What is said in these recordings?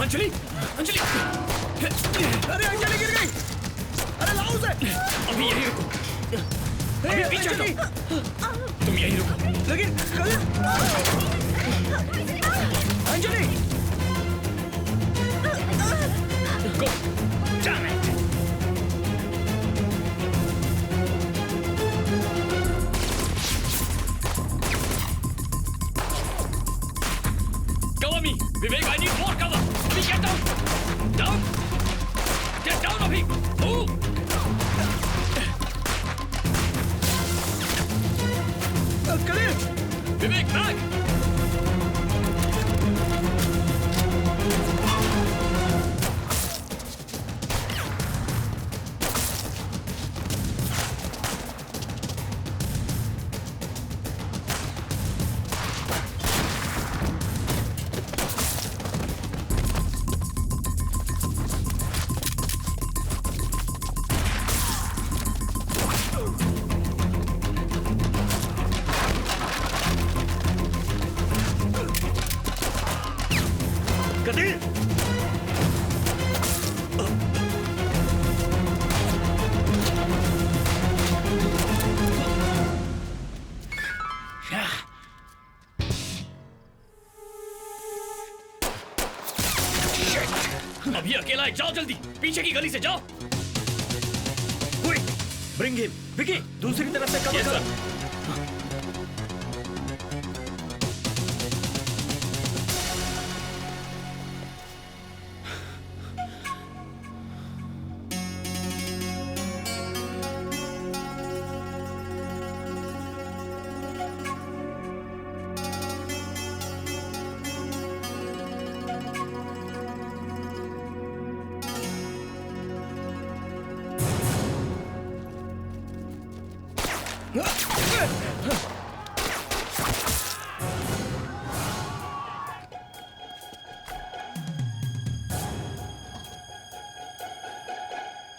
अंजलि, अंजलि, अरे अंजलि गिर गई। अरे लाओ उसे। अभी यही रुको, अभी पीछे हटो, तुम यही रुको। लेकिन अंजलि, गो, damn it! Cover me, Vivek. I need more cover. Abhi get down, down, get down, Abhi. Move. कलील, Vivek, back. कलील, अभी अकेला है, जाओ जल्दी, पीछे की गली से जाओ। Quick, bring him. विकी, दूसरी तरफ से कवर Yes, करो। sir.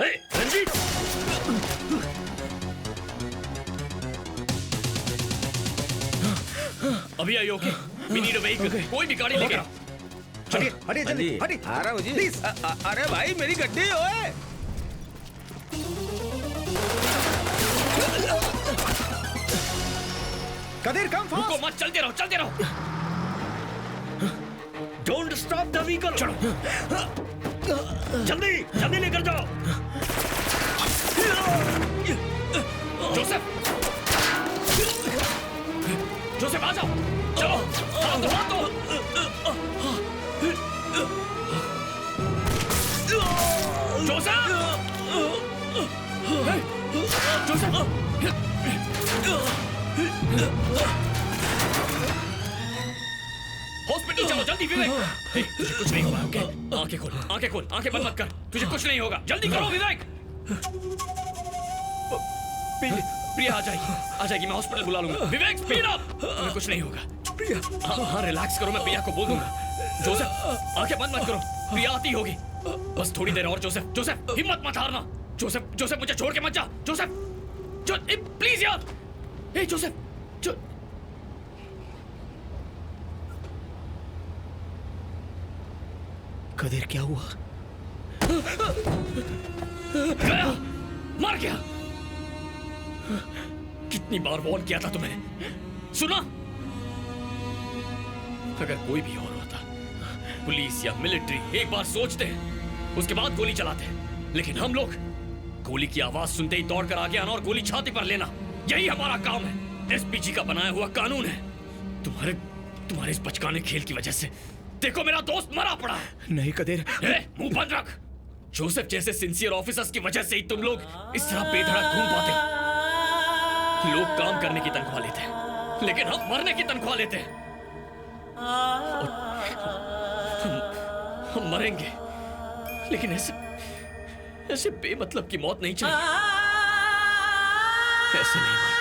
Hey, रंजीत, अभी आई okay, we need a vehicle, कोई भी गाड़ी लेके आओ। हटिए, हटिए जल्दी, हटिए। आ रहा हूँ जी। प्लीज। अरे भाई मेरी गड्डी ओए। कदीर, कम रुको फास्ट। मत, चलते रहो, चलते रहो। Don't stop the vehicle. चलो, जल्दी, जल्दी लेकर जाओ। जोसेफ, जोसेफ आ जाओ, चलो, हाथ दो, हाथ दो। जोसेफ, हे, जोसेफ, हॉस्पिटल चलो जल्दी विवेक। हे, तुझे कुछ नहीं होगा, ओके? आंखें खोल, आंखें खोल, आंखें बंद मत कर, तुझे कुछ नहीं होगा, जल्दी करो विवेक। प्रिया आ जाएगी, मैं हॉस्पिटल बुला लूंगा। विवेक स्पीड अप, तुम्हें कुछ नहीं होगा। प्रिया, हाँ रिलैक्स करो, मैं प्रिया को बोल दूंगा। जोसेफ आंखें बंद मत करो, प्रिया आती होगी, बस थोड़ी देर और। जोसेफ, जोसेफ हिम्मत मत हारना। जोसेफ, जोसेफ मुझे छोड़ के मत जा। जोसेफ, प्लीज यार। ए जोसेफ, कदीर क्या हुआ? गया, मर गया। कितनी बार वार्न किया था तुम्हें, सुना? अगर कोई भी और होता, पुलिस या मिलिट्री, एक बार सोचते हैं, उसके बाद गोली चलाते हैं, लेकिन हम लोग गोली की आवाज सुनते ही दौड़ कर आगे आना और गोली छाती पर लेना, यही हमारा काम है। एसपीजी का बनाया हुआ कानून है। तुम्हारे इस बचकाने खेल की वजह से देखो मेरा दोस्त मरा पड़ा है। नहीं कदीर, मुंह बंद रख। जोसेफ जैसे सिंसियर ऑफिसर्स की वजह से ही तुम लोग इस तरह बेधड़क घूम पाते हो। लोग काम करने की तनख्वाह लेते हैं, लेकिन हम मरने की तनख्वाह लेते हैं। और हम मरेंगे, लेकिन ऐसे बेमतलब की मौत नहीं चाहिए। ऐसे नहीं मरना।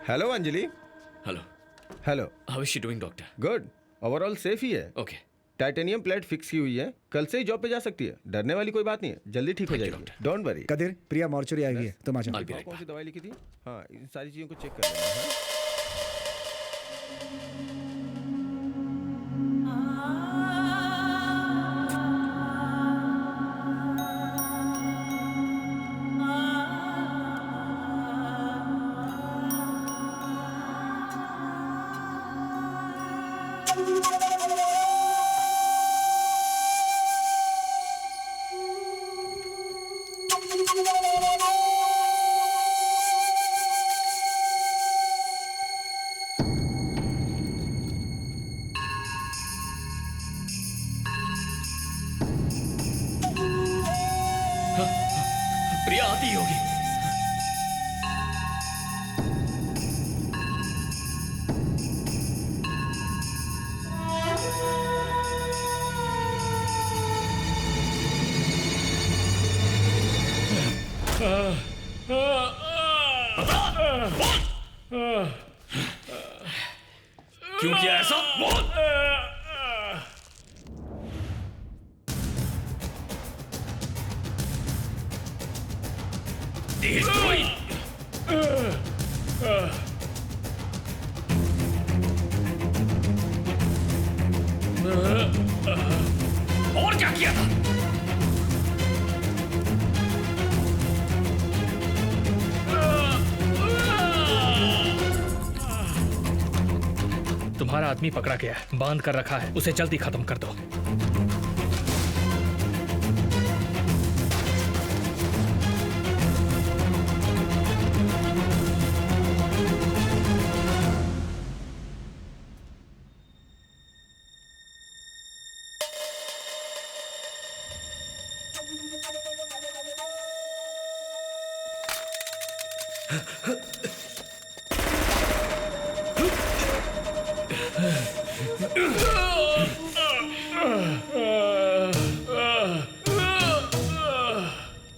Hello Anjali. Hello, hello. How is she doing doctor? Good, overall safe ही है। ओके, टाइटेनियम प्लेट फिक्स की हुई है, कल से ही जॉब पे जा सकती है। डरने वाली कोई बात नहीं है, जल्दी ठीक हो जाएगी, don't worry. Kadir, Priya mortuary आई हुई है, तुम आ जाओ। कौन सी दवाई लिखी थी? हाँ, इन सारी चीजों को चेक कर लेना है। प्रिया आती होगी। क्यों किया ऐसा? बोल। देशद्रोही। और क्या किया था? तुम्हारा आदमी पकड़ा गया है, बांध कर रखा है, उसे जल्दी खत्म कर दो।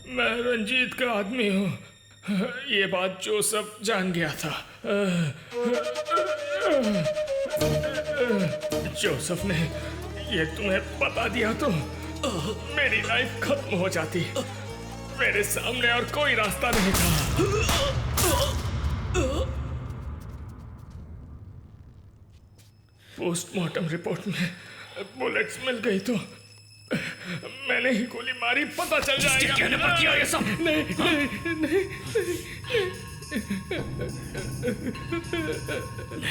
मैं रंजीत का आदमी हूँ, ये बात जोसेफ जान गया था। जोसेफ ने ये तुम्हें बता दिया तो मेरी लाइफ खत्म हो जाती। मेरे सामने और कोई रास्ता नहीं था। पोस्टमार्टम रिपोर्ट में बुलेट्स मिल गई तो मैंने ही गोली मारी, पता चल जाएगा। कहने पर किया ये सब? नहीं नहीं नहीं,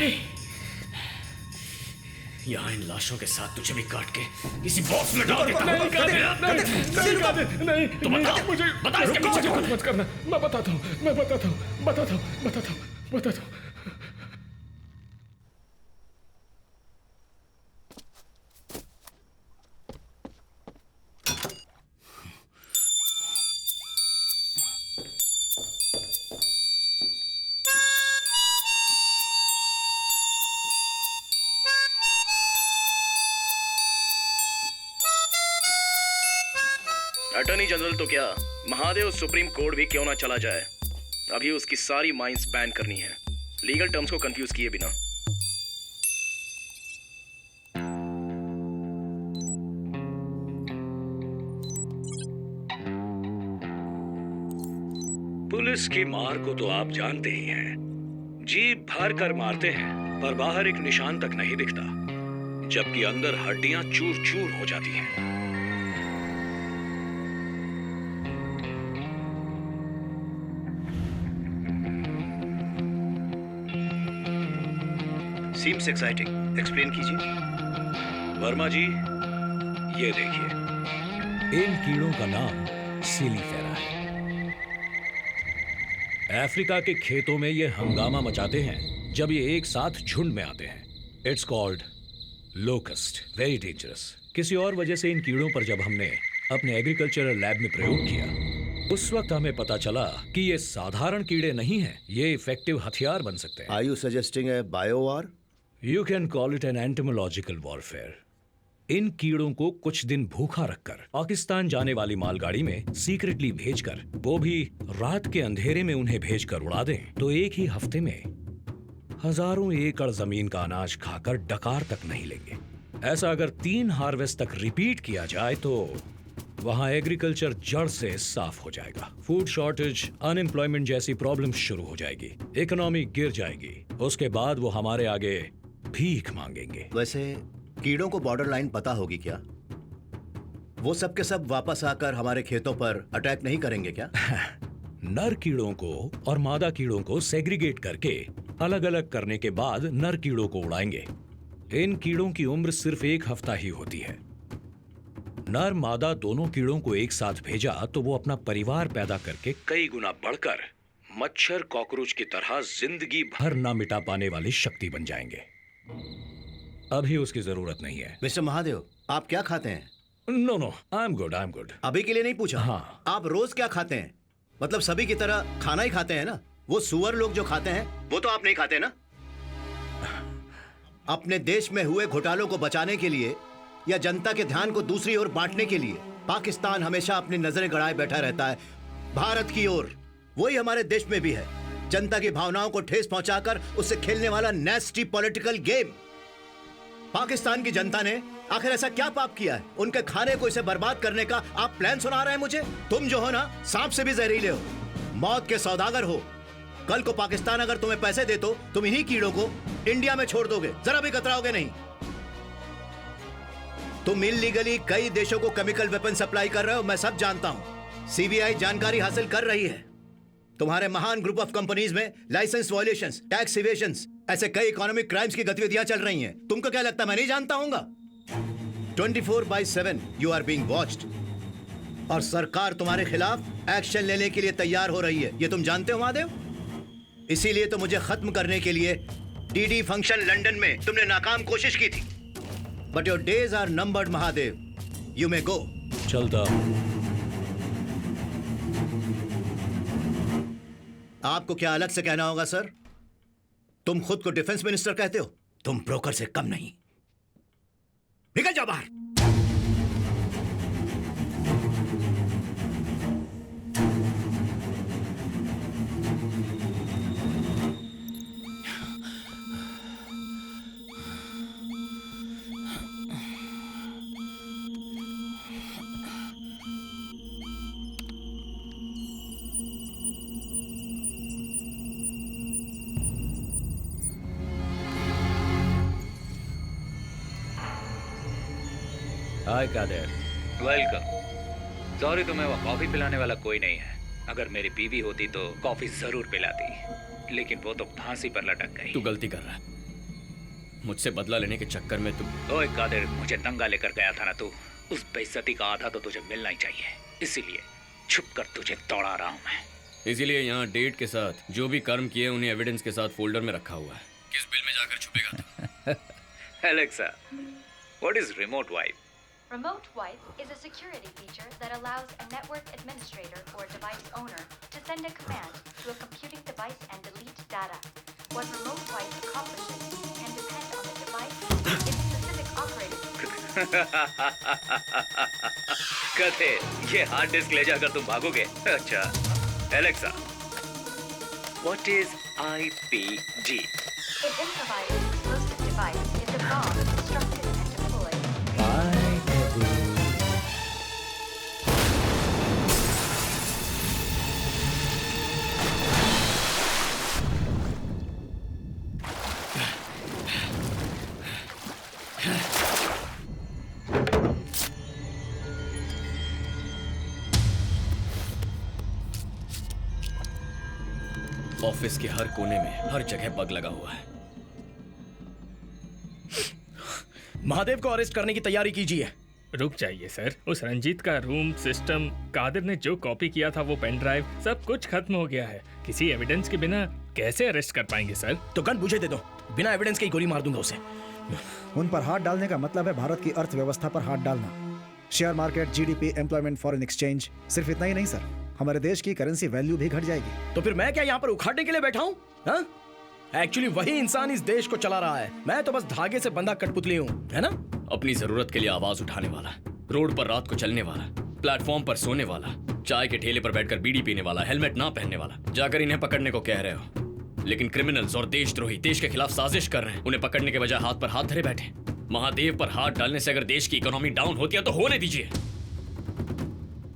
नहीं। यहाँ इन लाशों के साथ तुझे भी काट के किसी बॉक्स में डाल देता हूँ। नहीं, तो बता इसके पीछे कौन है? मत करना, मैं बताता हूँ। अटॉर्नी जनरल तो क्या, महादेव सुप्रीम कोर्ट भी क्यों ना चला जाए, अभी उसकी सारी माइंस बैन करनी है, लीगल टर्म्स को कंफ्यूज किए बिना। पुलिस की मार को तो आप जानते ही हैं, जीप भर कर मारते हैं पर बाहर एक निशान तक नहीं दिखता, जबकि अंदर हड्डियां चूर चूर हो जाती हैं। सीम्स एक्साइटिंग, एक्सप्लेन कीजिए। वर्मा जी, ये देखिए, इन कीड़ों का नाम सिलीफेरा है। अफ्रीका के खेतों में ये हंगामा मचाते हैं जब ये एक साथ झुंड में आते हैं। It's called locust, very dangerous. किसी और वजह से इन कीड़ों पर जब हमने अपने एग्रीकल्चरल लैब में प्रयोग किया, उस वक्त हमें पता चला कि ये साधारण कीड़े नहीं हैं, ये इफेक्टिव हथियार बन सकते हैं। Are you suggesting a bio-war? You can call it an entomological warfare. इन कीड़ों को कुछ दिन भूखा रखकर पाकिस्तान जाने वाली मालगाड़ी में सीक्रेटली भेजकर, वो भी रात के अंधेरे में उन्हें भेजकर उड़ा दें, तो एक ही हफ्ते में हजारों एकड़ जमीन का अनाज खाकर डकार तक नहीं लेंगे। ऐसा अगर 3 हार्वेस्ट तक रिपीट किया जाए तो वहां एग्रीकल्चर जड़ से साफ हो जाएगा। फूड शॉर्टेज, अनएम्प्लॉयमेंट जैसी प्रॉब्लम्स शुरू हो जाएगी, इकोनॉमी गिर जाएगी। उसके बाद वो हमारे आगे भीख मांगेंगे। वैसे कीड़ों को बॉर्डर लाइन पता होगी क्या? वो सब के सब वापस आकर हमारे खेतों पर अटैक नहीं करेंगे क्या? नर कीड़ों को और मादा कीड़ों को सेग्रीगेट करके अलग अलग करने के बाद नर कीड़ों को उड़ाएंगे। इन कीड़ों की उम्र सिर्फ 1 हफ्ता ही होती है। नर मादा दोनों कीड़ों को एक साथ भेजा तो वो अपना परिवार पैदा करके कई गुना बढ़कर मच्छर कॉकरोच की तरह जिंदगी भर ना मिटा पाने वाली शक्ति बन जाएंगे। अभी उसकी जरूरत नहीं है। मिस्टर महादेव, आप क्या खाते हैं? No, I am good. अभी के लिए नहीं पूछा। हाँ। आप रोज क्या खाते हैं? मतलब सभी की तरह खाना ही खाते हैं ना? वो सुअर लोग जो खाते हैं वो तो आप नहीं खाते ना? अपने देश में हुए घोटालों को बचाने के लिए या जनता के ध्यान को दूसरी ओर बांटने के लिए पाकिस्तान हमेशा अपनी नजरें गड़ाए बैठा रहता है भारत की ओर। वही हमारे देश में भी है, जनता की भावनाओं को ठेस पहुंचाकर उससे खेलने वाला नेस्टी पॉलिटिकल गेम। पाकिस्तान की जनता ने आखिर ऐसा क्या पाप किया है? उनके खाने को इसे बर्बाद करने का आप प्लान सुना रहे हैं मुझे? तुम जो हो ना, सांप से भी जहरीले हो, मौत के सौदागर हो। कल को पाकिस्तान अगर तुम्हें पैसे दे तो तुम इन्हीं कीड़ों को इंडिया में छोड़ दोगे, जरा भी कतराओगे नहीं। तुम इल्लीगली कई देशों को केमिकल वेपन सप्लाई कर रहे हो, मैं सब जानता हूं। सीबीआई जानकारी हासिल कर रही है। तुम्हारे महान ग्रुप ऑफ कंपनीज में लाइसेंस वायलेशंस, टैक्स इवेशंस, ऐसे कई इकोनॉमिक क्राइम्स की गतिविधियां चल रही हैं। तुमको क्या लगता है मैं नहीं जानता हूंगा? 24/7 यू आर बीइंग वॉच्ड और सरकार तुम्हारे खिलाफ एक्शन लेने के लिए तैयार हो रही है। ये तुम जानते हो महादेव? इसीलिए तो मुझे खत्म करने के लिए डीडी फंक्शन लंदन में तुमने नाकाम कोशिश की थी। But your days are numbered Mahadev, you may go. चलता आपको क्या अलग से कहना होगा सर? तुम खुद को डिफेंस मिनिस्टर कहते हो, तुम ब्रोकर से कम नहीं। निकल जाओ बाहर। हाय कादर। वेलकम। सॉरी, तुम्हें वो कॉफी पिलाने वाला कोई नहीं है। अगर मेरी बीवी होती तो कॉफी जरूर पिलाती, लेकिन वो तो फांसी पर लटक गई। तू गलती कर रहा है। मुझझसे बदला लेने के चक्कर में तुम। ओए कादिर, मुझे दंगा लेकर गया था ना तू, उस बेइज्जती का आधा तो तुझे मिलना ही चाहिए। इसीलिए छुप कर तुझे दौड़ा रहा हूँ मैं। इसीलिए यहाँ डेट के साथ जो भी कर्म किए उन्हें एविडेंस के साथ फोल्डर में रखा हुआ है। किस बिल में जाकर छुपेगा तू? Alexa, what is remote wipe? Remote wipe is a security feature that allows a network administrator or device owner to send a command to a computing device and delete data. What remote wipe accomplishes can depend on the device and its specific operating. कथे, ये hard disk ले जाकर तुम भागोगे? अच्छा, Alexa, what is IPG? It improvises explosive device is a bomb constructed and deployed. Office के हर कोने में हर जगह बग लगा हुआ है। महादेव को अरेस्ट करने की तैयारी कीजिए। रुक जाइए सर, उस रंजीत का रूम, सिस्टम, कादिर ने जो कॉपी किया था वो पेन ड्राइव, सब कुछ खत्म हो गया है। किसी एविडेंस के बिना कैसे अरेस्ट कर पाएंगे सर? तो गन मुझे दे दो, बिना एविडेंस के ही गोली मार दूंगा उसे। उन पर हाथ डालने का मतलब है भारत की अर्थव्यवस्था पर हाथ डालना। Share market, GDP, employment, foreign exchange, सिर्फ इतना ही नहीं सर, हमारे देश की करेंसी वैल्यू भी घट जाएगी। तो फिर मैं क्या यहाँ पर उखाड़ने के लिए बैठा हूँ? एक्चुअली वही इंसान इस देश को चला रहा है, मैं तो बस धागे से बंधा कठपुतली हूँ, है ना? अपनी जरूरत के लिए आवाज उठाने वाला, रोड पर रात को चलने वाला, प्लेटफॉर्म पर सोने वाला, चाय के ठेले पर बैठकर बीड़ी पीने वाला, हेलमेट ना पहनने वाला। जाकर इन्हें पकड़ने को कह रहे हो, लेकिन क्रिमिनल्स और देशद्रोही देश के खिलाफ साजिश कर रहे हैं। उन्हें पकड़ने के बजाय हाथ पर हाथ धरे बैठे। महादेव पर हाथ डालने से अगर देश की इकोनॉमी डाउन होती है तो होने दीजिए।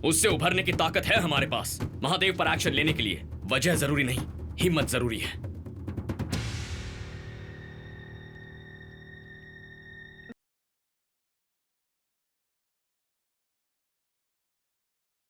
उससे उभरने की ताकत है हमारे पास। महादेव पर एक्शन लेने के लिए वजह जरूरी नहीं, हिम्मत जरूरी है।